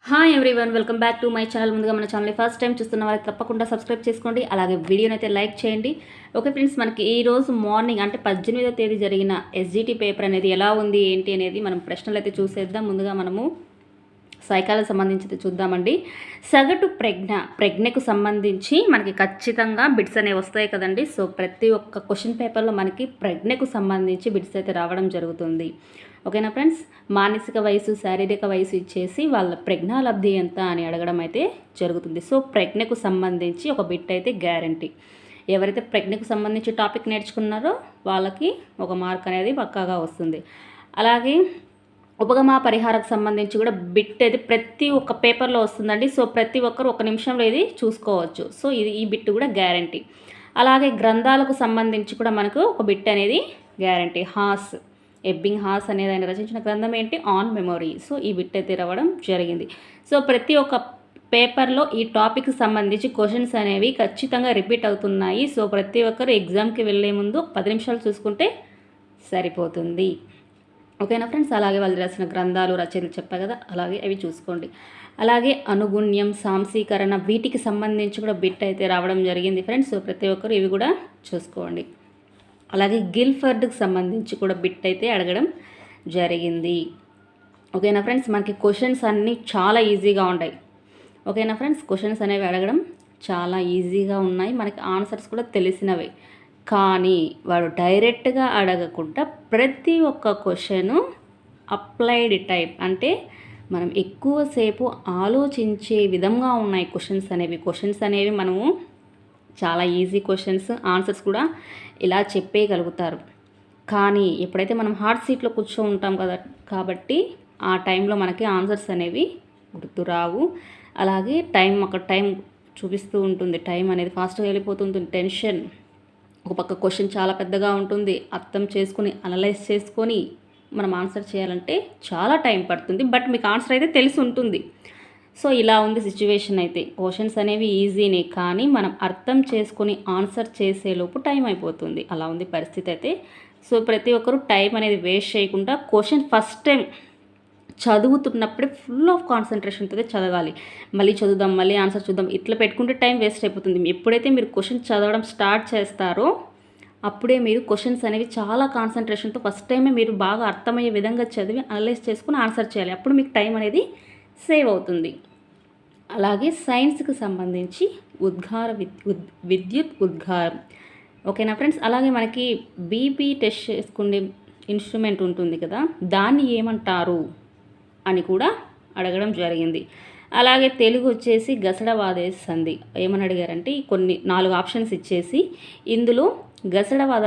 Hi everyone, welcome back to my channel. ముందుగా మన channel first time చూస్తున్న వాళ్ళకి తప్పకుండా సబ్స్క్రైబ్ చేసుకోండి, అలాగే వీడియోని అయితే లైక్ చేయండి. ఓకే ఫ్రెండ్స్, మనకి ఈ రోజు మార్నింగ్ అంటే 18వ తేదీ జరిగిన ఎస్జిటి పేపర్ అనేది ఎలా ఉంది ఏంటి అనేది మనం ప్రశ్నలు అయితే చూసేద్దాం. ముందుగా మనము సైకాలజీ సంబంధించి చూద్దామండి. సగటు ప్రజ్ఞకు సంబంధించి మనకి ఖచ్చితంగా బిట్స్ అనేవి వస్తాయి కదండి. సో ప్రతి ఒక్క క్వశ్చన్ పేపర్లో మనకి ప్రజ్ఞకు సంబంధించి బిట్స్ అయితే రావడం జరుగుతుంది. ఓకేనా ఫ్రెండ్స్, మానసిక వయసు, శారీరక వయసు ఇచ్చేసి వాళ్ళ ప్రజ్ఞాలబ్ధి ఎంత అని అడగడం అయితే జరుగుతుంది. సో ప్రజ్ఞకు సంబంధించి ఒక బిట్ అయితే గ్యారంటీ. ఎవరైతే ప్రజ్ఞకు సంబంధించి టాపిక్ నేర్చుకున్నారో వాళ్ళకి ఒక మార్క్ అనేది పక్కాగా వస్తుంది. అలాగే ఉపగమ పరిహారకు సంబంధించి కూడా బిట్ అయితే ప్రతి ఒక్క పేపర్లో వస్తుందండి. సో ప్రతి ఒక్కరు ఒక నిమిషంలో ఇది చూసుకోవచ్చు. సో ఈ బిట్ కూడా గ్యారంటీ. అలాగే గ్రంథాలకు సంబంధించి కూడా మనకు ఒక బిట్ అనేది గ్యారంటీ. ఎబ్బింగ్ హాస్ అనేది ఆయన రచించిన గ్రంథం ఏంటి? On memory. సో ఈ బిట్ అయితే రావడం జరిగింది. సో ప్రతి ఒక్క పేపర్లో ఈ టాపిక్కి సంబంధించి క్వశ్చన్స్ అనేవి ఖచ్చితంగా రిపీట్ అవుతున్నాయి. సో ప్రతి ఒక్కరు ఎగ్జామ్కి వెళ్ళే ముందు 10 నిమిషాలు చూసుకుంటే సరిపోతుంది. ఓకేనా ఫ్రెండ్స్, అలాగే వాళ్ళు రాసిన గ్రంథాలు, రచనలు చెప్పా కదా, అలాగే అవి చూసుకోండి. అలాగే అనుగుణ్యం, సాంశీకరణ, వీటికి సంబంధించి కూడా బిట్ అయితే రావడం జరిగింది ఫ్రెండ్స్. సో ప్రతి ఒక్కరు ఇవి కూడా చూసుకోండి. అలాగే గిల్ఫర్డ్కి సంబంధించి కూడా బిట్ అయితే అడగడం జరిగింది. ఓకేనా ఫ్రెండ్స్, మనకి క్వశ్చన్స్ అన్నీ చాలా ఈజీగా ఉన్నాయి. ఓకేనా ఫ్రెండ్స్, క్వశ్చన్స్ అనేవి అడగడం చాలా ఈజీగా ఉన్నాయి. మనకి ఆన్సర్స్ కూడా తెలిసినవే. కానీ వాడు డైరెక్ట్గా అడగకుండా ప్రతి ఒక్క క్వశ్చను అప్లైడ్ టైప్, అంటే మనం ఎక్కువసేపు ఆలోచించే విధంగా ఉన్నాయి క్వశ్చన్స్ అనేవి మనము చాలా ఈజీ క్వశ్చన్స్, ఆన్సర్స్ కూడా ఇలా చెప్పేయగలుగుతారు. కానీ ఎప్పుడైతే మనం హార్డ్ సీట్లో కూర్చో ఉంటాం కదా, కాబట్టి ఆ టైంలో మనకి ఆన్సర్స్ అనేవి గుర్తురావు. అలాగే టైం చూపిస్తూ ఉంటుంది. టైం అనేది ఫాస్ట్గా వెళ్ళిపోతుంటుంది. టెన్షన్, ఒక పక్క క్వశ్చన్ చాలా పెద్దగా ఉంటుంది. అర్థం చేసుకొని అనలైజ్ చేసుకొని మనం ఆన్సర్ చేయాలంటే చాలా టైం పడుతుంది. బట్ మీకు ఆన్సర్ అయితే తెలిసి ఉంటుంది. సో ఇలా ఉంది సిచ్యువేషన్. అయితే క్వశ్చన్స్ అనేవి ఈజీనే, కానీ మనం అర్థం చేసుకొని ఆన్సర్ చేసేలోపు టైం అయిపోతుంది. అలా ఉంది పరిస్థితి అయితే. సో ప్రతి ఒక్కరు టైం అనేది వేస్ట్ చేయకుండా క్వశ్చన్ ఫస్ట్ టైం చదువుతున్నప్పుడే ఫుల్ ఆఫ్ కాన్సన్ట్రేషన్తో చదవాలి. మళ్ళీ చదువుదాం, మళ్ళీ ఆన్సర్ చూద్దాం, ఇట్లా పెట్టుకుంటే టైం వేస్ట్ అయిపోతుంది. ఎప్పుడైతే మీరు క్వశ్చన్ చదవడం స్టార్ట్ చేస్తారో అప్పుడే మీరు క్వశ్చన్స్ అనేవి చాలా కాన్సన్ట్రేషన్తో ఫస్ట్ టైమే మీరు బాగా అర్థమయ్యే విధంగా చదివి అనలైజ్ చేసుకుని ఆన్సర్ చేయాలి. అప్పుడు మీకు టైం అనేది సేవ్ అవుతుంది. అలాగే సైన్స్కి సంబంధించి విద్యుత్ ఉద్గారం. ఓకేనా ఫ్రెండ్స్, అలాగే మనకి బీపీ టెస్ట్ చేసుకునే ఇన్స్ట్రుమెంట్ ఉంటుంది కదా, దాన్ని ఏమంటారు అని కూడా అడగడం జరిగింది. అలాగే తెలుగు వచ్చేసి గసడవాదే సంధి. ఏమని అడిగారంటే కొన్ని 4 ఆప్షన్స్ ఇచ్చేసి ఇందులో గసడవాద